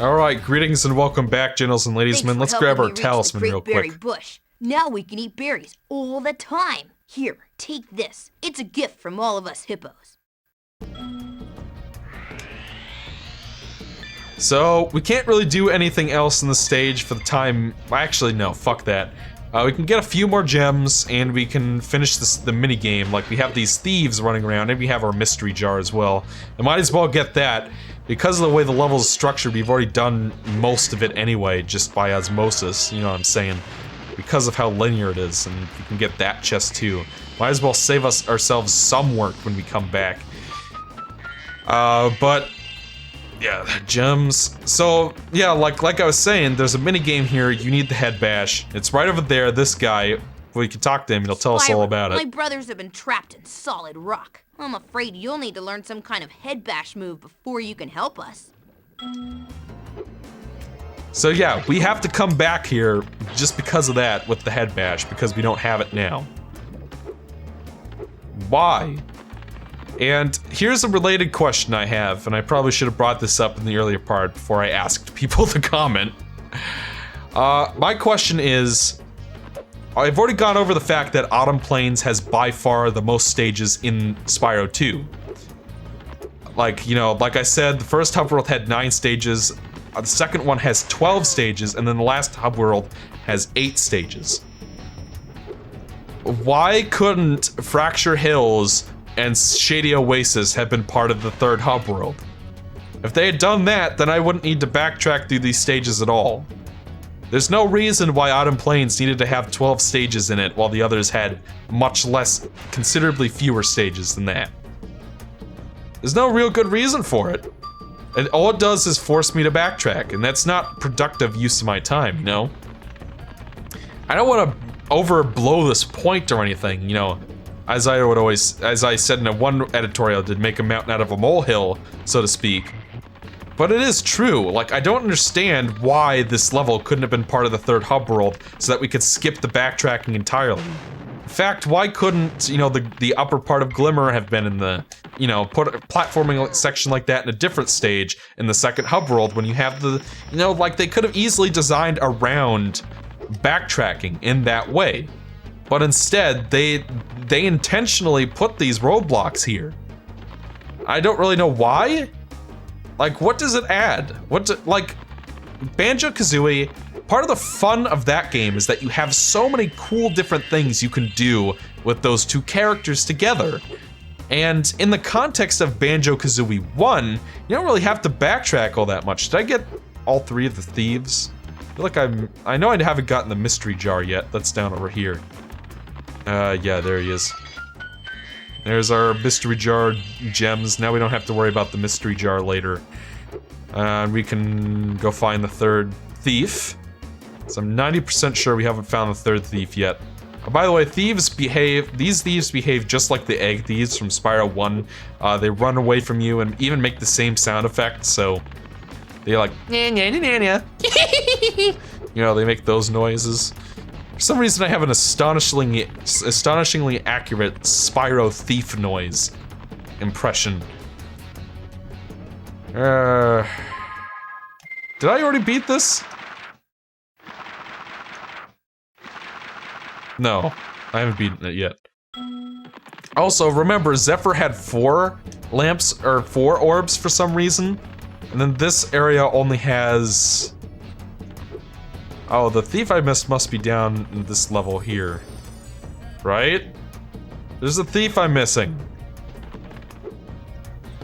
Alright, greetings and welcome back, gentles and ladiesmen. Let's grab our talisman real quick. Bush. Now we can eat berries all the time. Here, take this. It's a gift from all of us hippos. So, we can't really do anything else in the stage for the time. Actually, no, fuck that. We can get a few more gems, and we can finish the mini-game. Like, we have these thieves running around, and we have our mystery jar as well. I might as well get that. Because of the way the level is structured, we've already done most of it anyway, just by osmosis, you know what I'm saying? Because of how linear it is, and we can get that chest too. Might as well save ourselves some work when we come back. But yeah, gems. So yeah, like I was saying, there's a mini game here. You need the head bash. It's right over there. This guy, we can talk to him. He'll tell us all about it. My brothers have been trapped in solid rock. I'm afraid you'll need to learn some kind of head bash move before you can help us. So yeah, we have to come back here just because of that with the head bash, because we don't have it now. Why? And here's a related question I have, and I probably should have brought this up in the earlier part before I asked people to comment. My question is, I've already gone over the fact that Autumn Plains has by far the most stages in Spyro 2. Like, you know, like I said, the first hub world had 9 stages, the second one has 12 stages, and then the last hub world has 8 stages. Why couldn't Fracture Hills and Shady Oasis have been part of the third hub world? If they had done that, then I wouldn't need to backtrack through these stages at all. There's no reason why Autumn Plains needed to have 12 stages in it while the others had much less, considerably fewer stages than that. There's no real good reason for it. And all it does is force me to backtrack, and that's not productive use of my time, you know? I don't want to overblow this point or anything, you know? As I said in a one editorial, did make a mountain out of a molehill, so to speak. But it is true, like, I don't understand why this level couldn't have been part of the third hub world so that we could skip the backtracking entirely. In fact, why couldn't, you know, the upper part of Glimmer have been in the, you know, put a platforming section like that in a different stage in the second hub world when you have the, you know, like, they could have easily designed around backtracking in that way. But instead, they intentionally put these roadblocks here. I don't really know why. Like, what does it add? Like, Banjo-Kazooie, part of the fun of that game is that you have so many cool different things you can do with those two characters together. And in the context of Banjo-Kazooie 1, you don't really have to backtrack all that much. Did I get all 3 of the thieves? I feel like I know I haven't gotten the mystery jar yet. That's down over here. Yeah, there he is. There's our mystery jar gems. Now we don't have to worry about the mystery jar later. We can go find the third thief. So I'm 90% sure we haven't found the third thief yet. Oh, by the way, these thieves behave just like the egg thieves from Spyro 1. They run away from you and even make the same sound effect, so they're like, nya, nya, nya, nya. You know, they make those noises. For some reason, I have an astonishingly accurate Spyro thief noise impression. Did I already beat this? No, I haven't beaten it yet. Also, remember, Zephyr had 4 lamps, or 4 orbs for some reason. And then this area only has... Oh, the thief I missed must be down in this level here. Right? There's a thief I'm missing.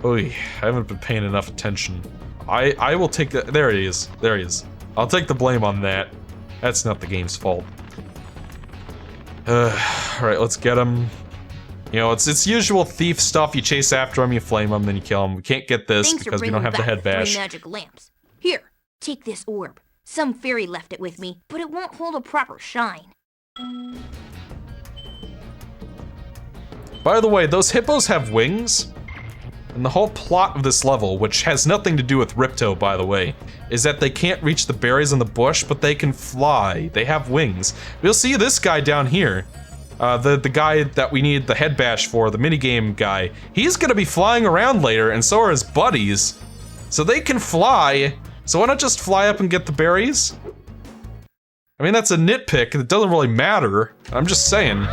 Oy, I haven't been paying enough attention. I will take the... There he is. There he is. I'll take the blame on that. That's not the game's fault. Alright, let's get him. You know, it's usual thief stuff. You chase after him, you flame him, then you kill him. We can't get this because we don't have the head bash. 3 magic lamps. Here, take this orb. Some fairy left it with me, but it won't hold a proper shine. By the way, those hippos have wings? And the whole plot of this level, which has nothing to do with Ripto, by the way, is that they can't reach the berries in the bush, but they can fly. They have wings. We'll see this guy down here. The guy that we need the head bash for, the minigame guy. He's gonna be flying around later, and so are his buddies. So they can fly, So why not just fly up and get the berries? I mean, that's a nitpick, it doesn't really matter. I'm just saying.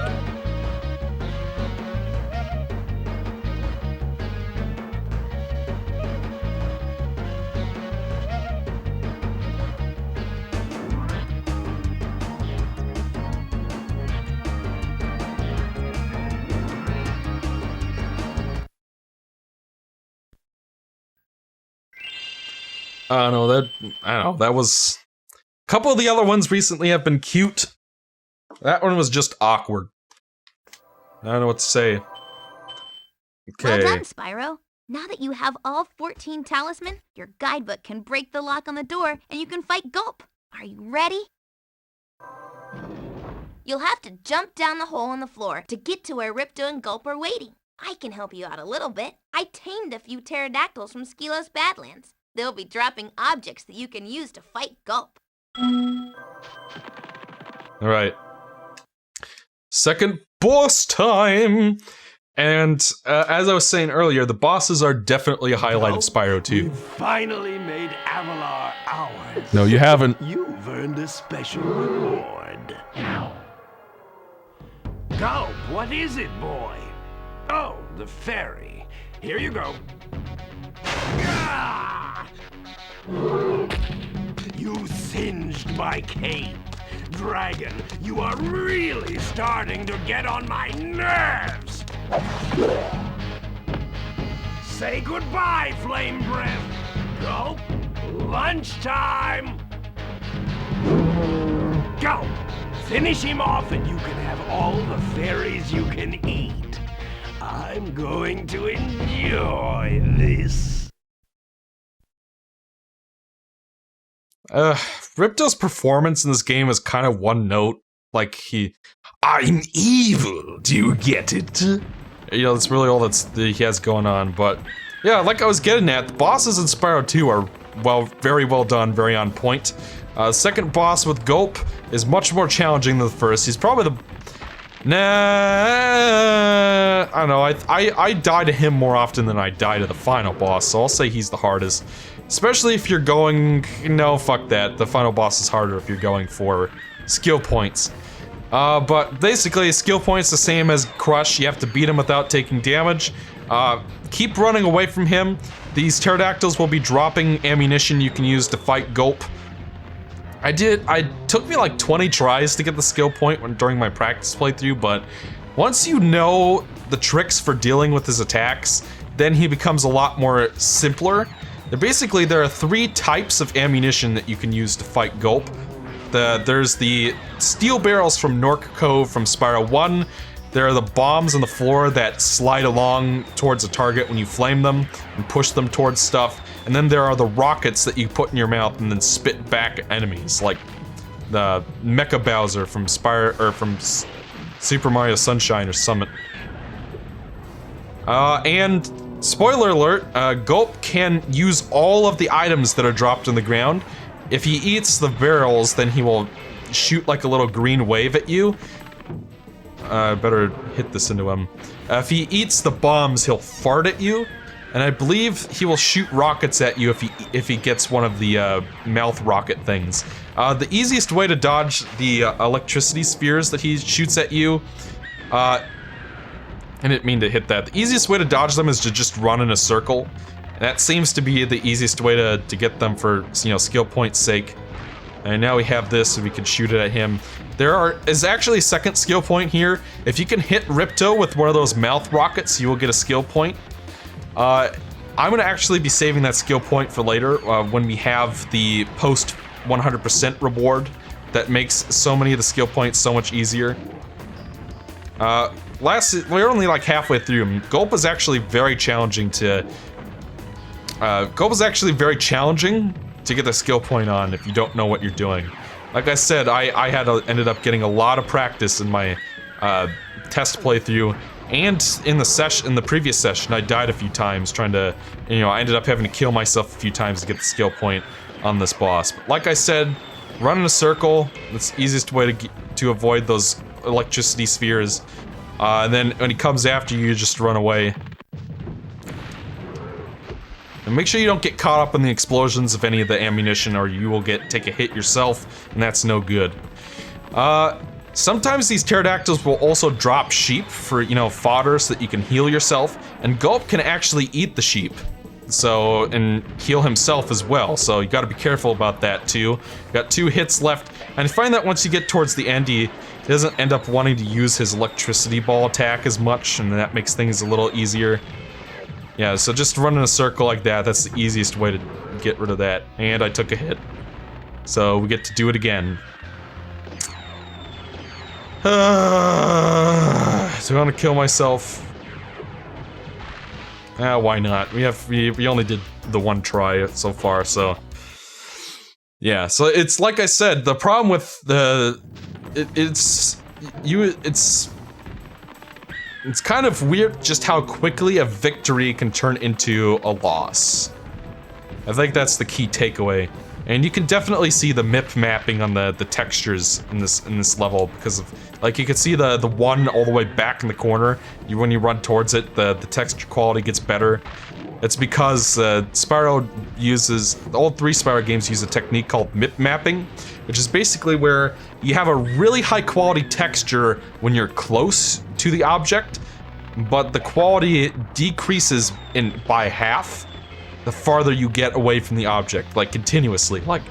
I don't know, that was... A couple of the other ones recently have been cute. That one was just awkward. I don't know what to say. Okay. Well done, Spyro. Now that you have all 14 talisman, your guidebook can break the lock on the door and you can fight Gulp. Are you ready? You'll have to jump down the hole in the floor to get to where Ripto and Gulp are waiting. I can help you out a little bit. I tamed a few pterodactyls from Skilo's Badlands. They'll be dropping objects that you can use to fight Gulp. Alright. Second boss time! And as I was saying earlier, the bosses are definitely a highlight of Spyro 2. You finally made Avalar ours. No, you haven't. You've earned a special reward. Go, what is it, boy? Oh, the fairy. Here you go. Ah! You singed my cape. Dragon, you are really starting to get on my nerves. Say goodbye, Flame Breath. Go. Lunchtime. Go. Finish him off and you can have all the fairies you can eat. I'm going to enjoy this. Ripto's performance in this game is kind of one note. Like, I'm evil, do you get it? You know, that's really all that he has going on, but... Yeah, like I was getting at, the bosses in Spyro 2 are, well, very well done, very on point. Second boss with Gulp is much more challenging than the first. He's probably the... Nah... I don't know, I die to him more often than I die to the final boss, so I'll say he's the hardest. Especially if you're going... No, fuck that. The final boss is harder if you're going for skill points. But basically, skill points the same as Crush. You have to beat him without taking damage. Keep running away from him. These pterodactyls will be dropping ammunition you can use to fight Gulp. It took me like 20 tries to get the skill point during my practice playthrough, but once you know the tricks for dealing with his attacks, then he becomes a lot more simpler. Basically, there are 3 types of ammunition that you can use to fight Gulp. There's the steel barrels from Nork Cove from Spyro 1. There are the bombs on the floor that slide along towards a target when you flame them and push them towards stuff. And then there are the rockets that you put in your mouth and then spit back at enemies, like the Mecha Bowser from Super Mario Sunshine or Summit. And spoiler alert, Gulp can use all of the items that are dropped on the ground. If he eats the barrels, then he will shoot like a little green wave at you. Better hit this into him. If he eats the bombs, he'll fart at you. And I believe he will shoot rockets at you if he gets one of the mouth rocket things. The easiest way to dodge the electricity spheres that he shoots at you, I didn't mean to hit that. The easiest way to dodge them is to just run in a circle. And that seems to be the easiest way to get them for, you know, skill point's sake. And now we have this, so we can shoot it at him. There is actually a second skill point here. If you can hit Ripto with one of those mouth rockets, you will get a skill point. I'm gonna actually be saving that skill point for later, when we have the post 100% reward that makes so many of the skill points so much easier. We're only like halfway through him. Gulp is actually very challenging to... get the skill point on if you don't know what you're doing. Like I said, I ended up getting a lot of practice in my test playthrough, and in the previous session, I died a few times trying to, you know, I ended up having to kill myself a few times to get the skill point on this boss. But like I said, run in a circle. That's the easiest way to avoid those electricity spheres. And then when he comes after you, you just run away. And And make sure you don't get caught up in the explosions of any of the ammunition, or you will take a hit yourself, and that's no good. Sometimes these pterodactyls will also drop sheep for, you know, fodder so that you can heal yourself, and Gulp can actually eat the sheep. So, and heal himself as well, so you gotta be careful about that too. Got 2 hits left, and I find that once you get towards the end, he doesn't end up wanting to use his electricity ball attack as much, and that makes things a little easier. Yeah, so just run in a circle like that, that's the easiest way to get rid of that. And I took a hit. So we get to do it again. Do I want to kill myself? Why not? We only did the 1 try so far, so... Yeah, so it's like I said, the problem with the... It's kind of weird just how quickly a victory can turn into a loss. I think that's the key takeaway. And you can definitely see the MIP mapping on the textures in this level because of, like, you can see the one all the way back in the corner. When you run towards it, the texture quality gets better. It's because Spyro uses, all 3 Spyro games use a technique called MIP mapping, which is basically where you have a really high quality texture when you're close to the object, but the quality decreases by half the farther you get away from the object, like continuously. Like,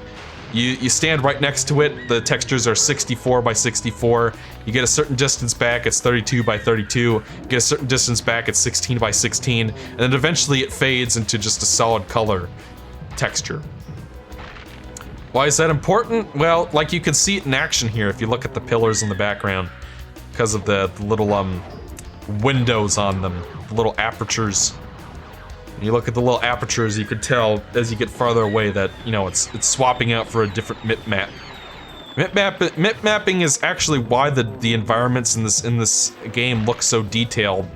you stand right next to it, the textures are 64 by 64, you get a certain distance back, it's 32 by 32, you get a certain distance back, it's 16 by 16, and then eventually it fades into just a solid color texture. Why is that important? Well, like, you can see it in action here if you look at the pillars in the background, because of the little windows on them, the little apertures. You look at the little apertures, you can tell as you get farther away that, you know, it's swapping out for a different MIP map. MIP mapping is actually why the environments in this game look so detailed,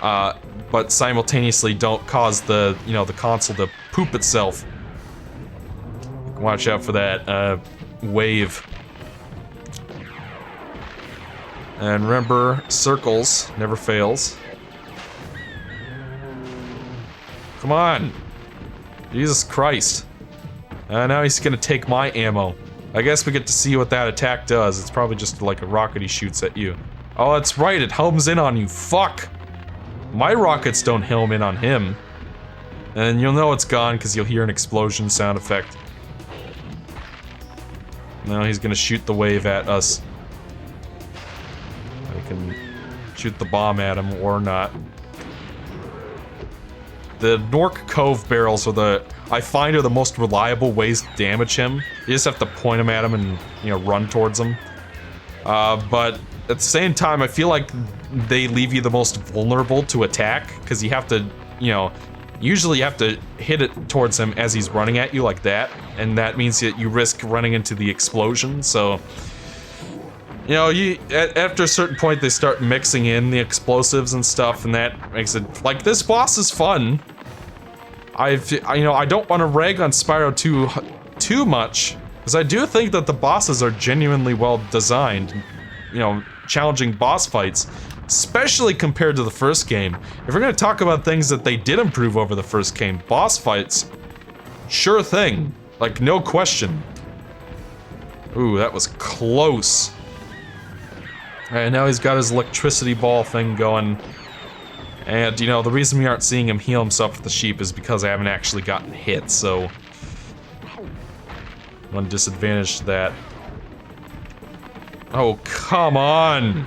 but simultaneously don't cause the console to poop itself. Watch out for that wave. And remember, circles never fails. Come on! Jesus Christ. Now he's gonna take my ammo. I guess we get to see what that attack does. It's probably just like a rocket he shoots at you. Oh, that's right, it homes in on you. Fuck! My rockets don't home in on him. And you'll know it's gone because you'll hear an explosion sound effect. Now he's gonna shoot the wave at us. I can shoot the bomb at him or not. The Nork Cove barrels are I find are the most reliable ways to damage him. You just have to point them at him and, you know, run towards him. But at the same time, I feel like they leave you the most vulnerable to attack, because you have to, you know, usually you have to hit it towards him as he's running at you like that, and that means that you risk running into the explosion, so... You know, after a certain point, they start mixing in the explosives and stuff, and that makes it... Like, this boss is fun. I don't want to rag on Spyro too much, because I do think that the bosses are genuinely well designed. You know, challenging boss fights, especially compared to the first game. If we're going to talk about things that they did improve over the first game, boss fights, sure thing. Like, no question. Ooh, that was close. Alright, now he's got his electricity ball thing going. And, you know, the reason we aren't seeing him heal himself with the sheep is because I haven't actually gotten hit, so... One disadvantage to that. Oh, come on!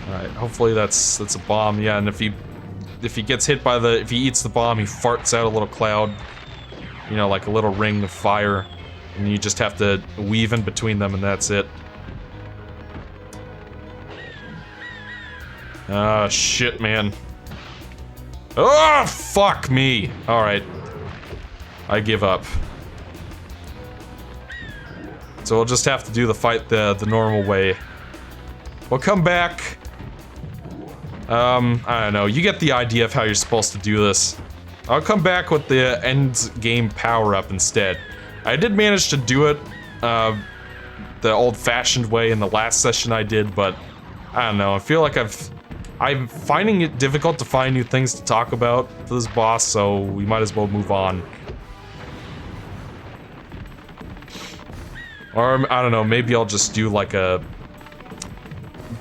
Alright, hopefully that's a bomb, yeah, and if he gets hit by if he eats the bomb, he farts out a little cloud. You know, like a little ring of fire. And you just have to weave in between them and that's it. Ah, shit, man. Oh, fuck me! Alright. I give up. So we'll just have to do the fight the normal way. We'll come back. I don't know. You get the idea of how you're supposed to do this. I'll come back with the end game power-up instead. I did manage to do it the old-fashioned way in the last session I did, but I don't know. I feel like I've I'm finding it difficult to find new things to talk about for this boss, so we might as well move on. Or, I don't know, maybe I'll just do like a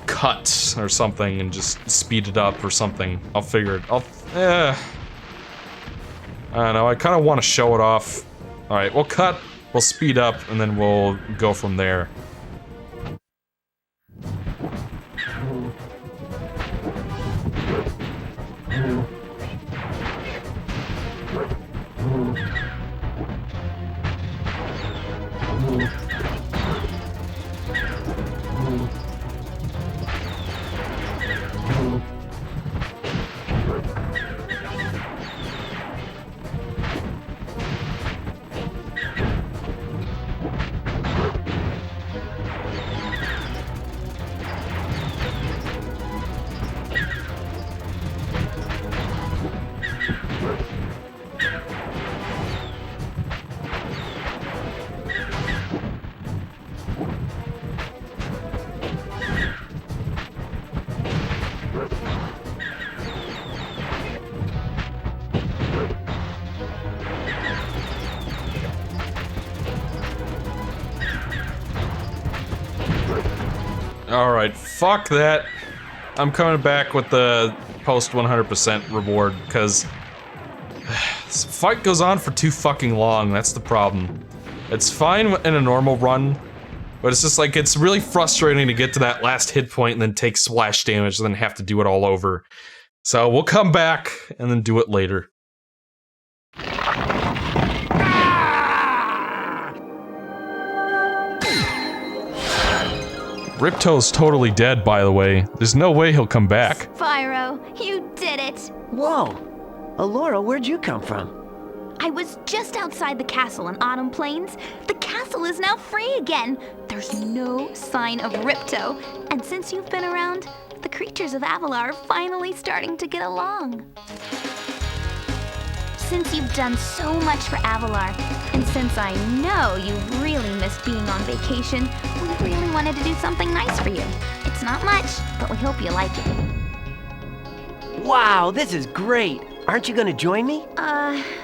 cut or something and just speed it up or something. I'll figure it. I don't know, I kind of want to show it off. Alright, we'll cut, we'll speed up, and then we'll go from there. Alright, fuck that. I'm coming back with the post 100% reward, because this fight goes on for too fucking long, that's the problem. It's fine in a normal run, but it's just like, it's really frustrating to get to that last hit point and then take splash damage and then have to do it all over. So we'll come back and then do it later. Ripto's totally dead, by the way. There's no way he'll come back. Spyro, you did it! Whoa! Alora, where'd you come from? I was just outside the castle in Autumn Plains. The castle is now free again. There's no sign of Ripto. And since you've been around, the creatures of Avalar are finally starting to get along. Since you've done so much for Avalar, and since I know you really missed being on vacation, we really wanted to do something nice for you. It's not much, but we hope you like it. Wow, this is great! Aren't you gonna join me?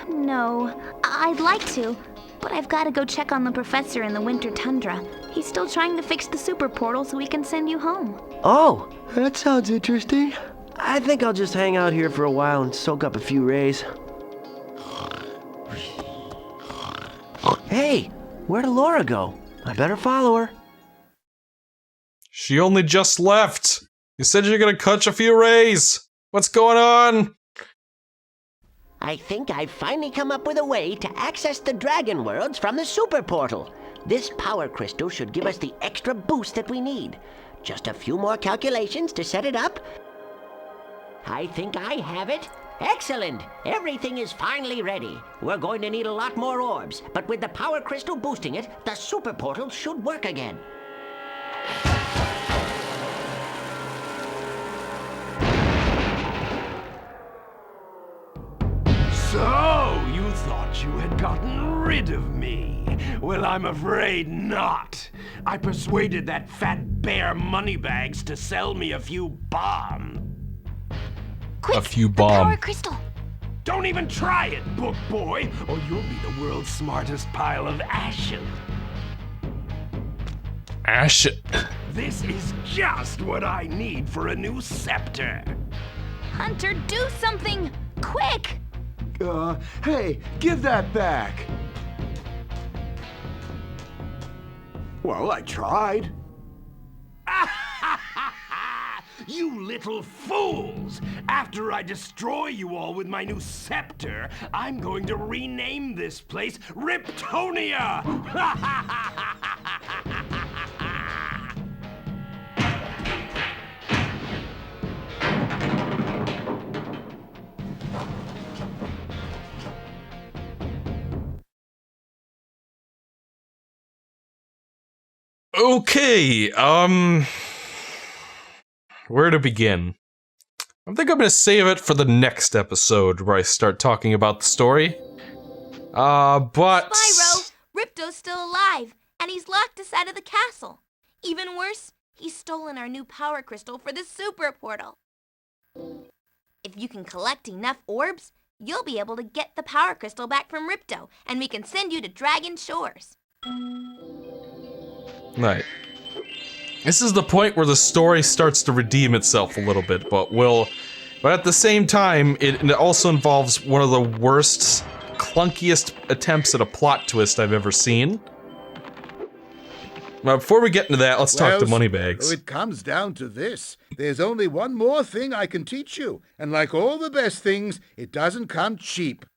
No. I'd like to, but I've got to go check on the professor in the winter tundra. He's still trying to fix the super portal so we can send you home. Oh, that sounds interesting. I think I'll just hang out here for a while and soak up a few rays. Hey, where'd Alora go? I better follow her. She only just left. You said you're gonna catch a few rays. What's going on? I think I've finally come up with a way to access the dragon worlds from the super portal. This power crystal should give us the extra boost that we need. Just a few more calculations to set it up. I think I have it. Excellent! Everything is finally ready. We're going to need a lot more orbs, but with the power crystal boosting it, the super portal should work again. So, you thought you had gotten rid of me? Well, I'm afraid not. I persuaded that fat bear Moneybags to sell me a few bombs. Quick, A few the power bomb. crystal. Don't even try it, book boy, or you'll be the world's smartest pile of ashes. Ash. This is just what I need for a new scepter. Hunter, do something! Quick! Hey, give that back. Well, I tried. You little fools! After I destroy you all with my new scepter, I'm going to rename this place Riptonia! Okay, where to begin? I think I'm gonna save it for the next episode where I start talking about the story. But... Spyro, Ripto's still alive, and he's locked us out of the castle. Even worse, he's stolen our new power crystal for the super portal. If you can collect enough orbs, you'll be able to get the power crystal back from Ripto, and we can send you to Dragon Shores. Right. This is the point where the story starts to redeem itself a little bit, but at the same time, it also involves one of the worst, clunkiest attempts at a plot twist I've ever seen. Now, before we get into that, let's talk to Moneybags. It comes down to this. There's only one more thing I can teach you, and like all the best things, it doesn't come cheap.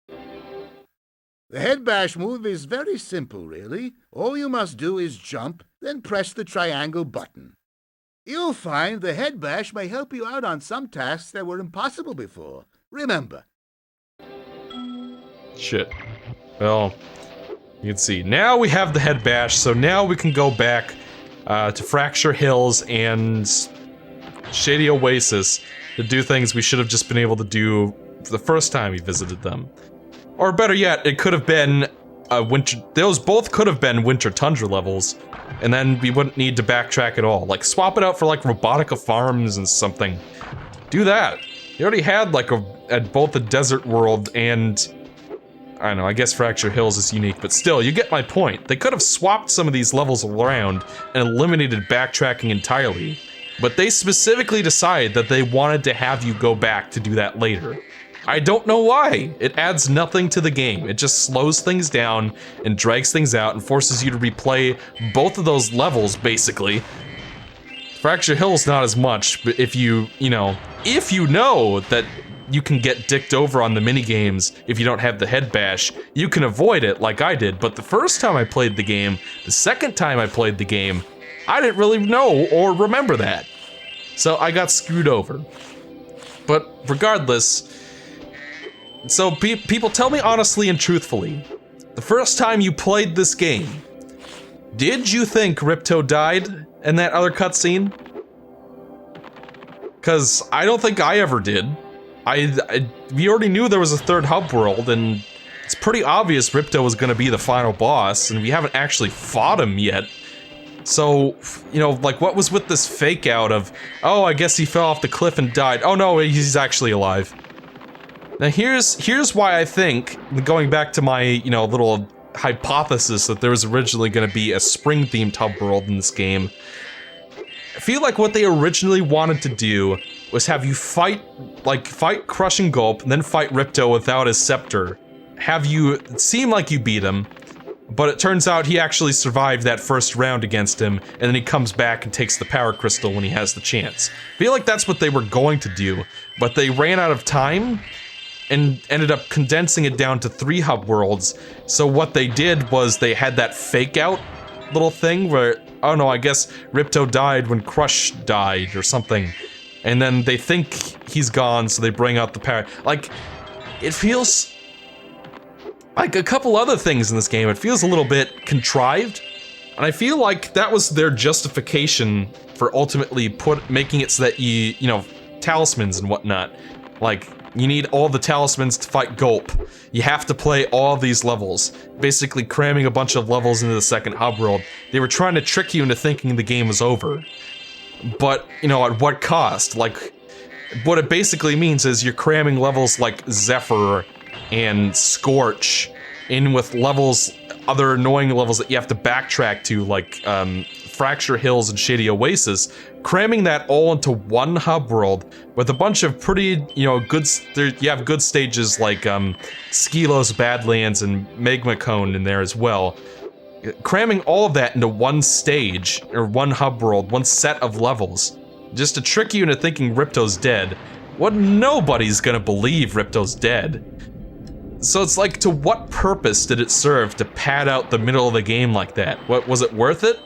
The head bash move is very simple, really. All you must do is jump, then press the triangle button. You'll find the head bash may help you out on some tasks that were impossible before. Remember. Shit. Well, you can see. Now we have the head bash, so now we can go back to Fracture Hills and Shady Oasis to do things we should have just been able to do the first time we visited them. Or better yet, it could have been those both could have been Winter Tundra levels, and then we wouldn't need to backtrack at all. Like, swap it out for, like, Robotica Farms and something. Do that. You already had, like, at both the Desert World and... I don't know, I guess Fracture Hills is unique, but still, you get my point. They could have swapped some of these levels around and eliminated backtracking entirely, but they specifically decided that they wanted to have you go back to do that later. I don't know why. It adds nothing to the game. It just slows things down and drags things out and forces you to replay both of those levels, basically. Fracture Hills not as much, but if you know that you can get dicked over on the minigames if you don't have the head bash, you can avoid it like I did, but the first time I played the game, the second time I played the game, I didn't really know or remember that. So I got screwed over. But regardless, so people tell me honestly and truthfully, the first time you played this game, did you think Ripto died in that other cutscene? Cause I don't think I ever did. We already knew there was a third hub world, and it's pretty obvious Ripto was gonna be the final boss, and we haven't actually fought him yet. So, you know, like, what was with this fake out of, oh, I guess he fell off the cliff and died. Oh no, he's actually alive. Now here's why I think, going back to my, you know, little hypothesis that there was originally gonna be a spring-themed hub world in this game. I feel like what they originally wanted to do was have you fight Crushing Gulp, and then fight Ripto without his scepter. Have you seem like you beat him, but it turns out he actually survived that first round against him, and then he comes back and takes the power crystal when he has the chance. I feel like that's what they were going to do, but they ran out of time and ended up condensing it down to 3 hub worlds. So what they did was they had that fake out little thing where, oh no, I guess Ripto died when Crush died or something. And then they think he's gone, so they bring out the power. Like, it feels like a couple other things in this game. It feels a little bit contrived, and I feel like that was their justification for ultimately making it so that you know, talismans and whatnot. Like, you need all the talismans to fight Gulp. You have to play all these levels, basically cramming a bunch of levels into the second hub world. They were trying to trick you into thinking the game was over. But, you know, at what cost? Like, what it basically means is you're cramming levels like Zephyr and Scorch in with levels, other annoying levels that you have to backtrack to, like, Fracture Hills and Shady Oasis, cramming that all into one hub world with a bunch of pretty, you know, you have good stages like, Skylos Badlands and Magma Cone in there as well. Cramming all of that into one stage, or one hub world, one set of levels, just to trick you into thinking Ripto's dead. Nobody's gonna believe Ripto's dead. So it's like, to what purpose did it serve to pad out the middle of the game like that? What, was it worth it?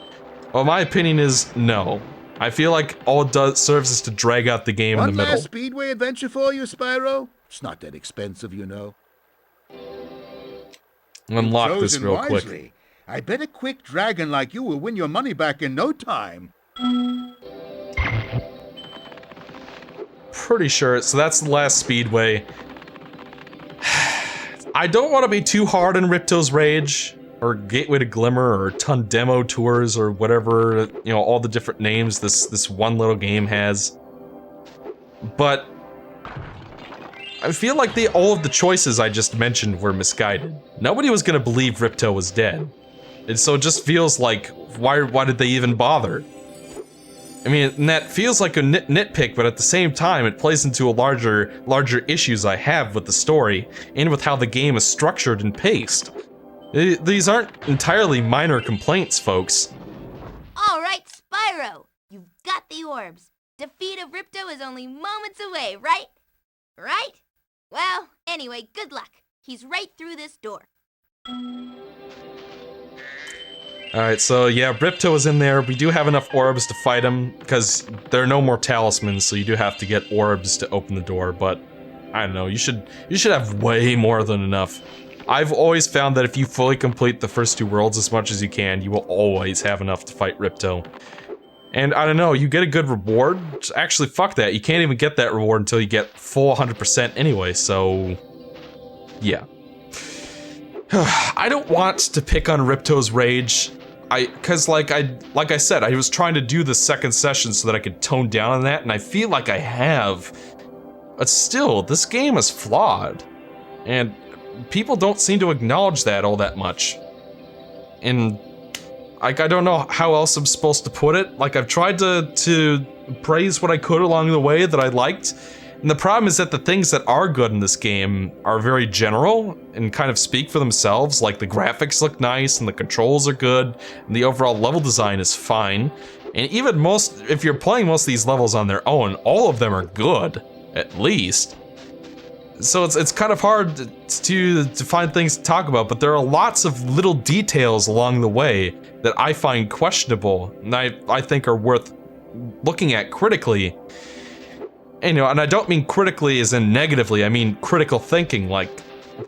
Well, my opinion is no. I feel like all it serves is to drag out the game in the middle. One last Speedway adventure for you, Spyro? It's not that expensive, you know. Unlock this real quick. Wisely. I bet a quick dragon like you will win your money back in no time. Pretty sure, so that's the last Speedway. I don't want to be too hard on Ripto's Rage, or Gateway to Glimmer, or Tundemo Tours, or whatever, you know, all the different names this one little game has. But I feel like all of the choices I just mentioned were misguided. Nobody was gonna believe Ripto was dead. And so it just feels like, why did they even bother? I mean, and that feels like a nitpick, but at the same time, it plays into a larger issues I have with the story, and with how the game is structured and paced. These aren't entirely minor complaints, folks. Alright, Spyro! You've got the orbs. Defeat of Ripto is only moments away, right? Right? Well, anyway, good luck. He's right through this door. Alright, so yeah, Ripto is in there. We do have enough orbs to fight him, because there are no more talismans, so you do have to get orbs to open the door, but I don't know, you should have way more than enough. I've always found that if you fully complete the first 2 worlds as much as you can, you will always have enough to fight Ripto. And I don't know, you get a good reward? Actually, fuck that, you can't even get that reward until you get full 100% anyway, so... yeah. I don't want to pick on Ripto's rage. Cause like I said, I was trying to do the second session so that I could tone down on that, and I feel like I have. But still, this game is flawed. And people don't seem to acknowledge that all that much. And like, I don't know how else I'm supposed to put it. Like, I've tried to praise what I could along the way that I liked. And the problem is that the things that are good in this game are very general and kind of speak for themselves, like the graphics look nice and the controls are good and the overall level design is fine. And even if you're playing most of these levels on their own, all of them are good, at least. So it's kind of hard to find things to talk about, but there are lots of little details along the way that I find questionable and I think are worth looking at critically. And, you know, and I don't mean critically as in negatively, I mean critical thinking, like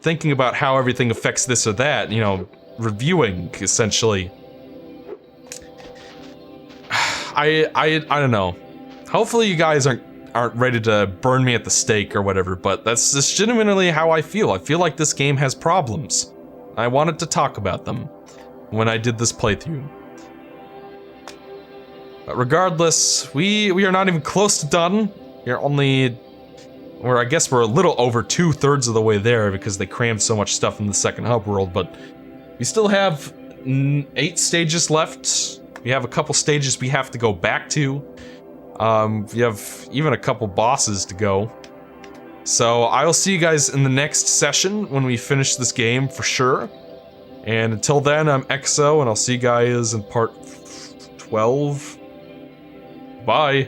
thinking about how everything affects this or that, you know, reviewing, essentially. I don't know. Hopefully you guys aren't ready to burn me at the stake or whatever, but that's just genuinely how I feel. I feel like this game has problems. I wanted to talk about them when I did this playthrough. But regardless, we are not even close to done. I guess we're a little over 2/3 of the way there because they crammed so much stuff in the second hub world, but we still have 8 stages left. We have a couple stages we have to go back to. We have even a couple bosses to go. So I will see you guys in the next session when we finish this game for sure. And until then, I'm EXO, and I'll see you guys in part 12. Bye.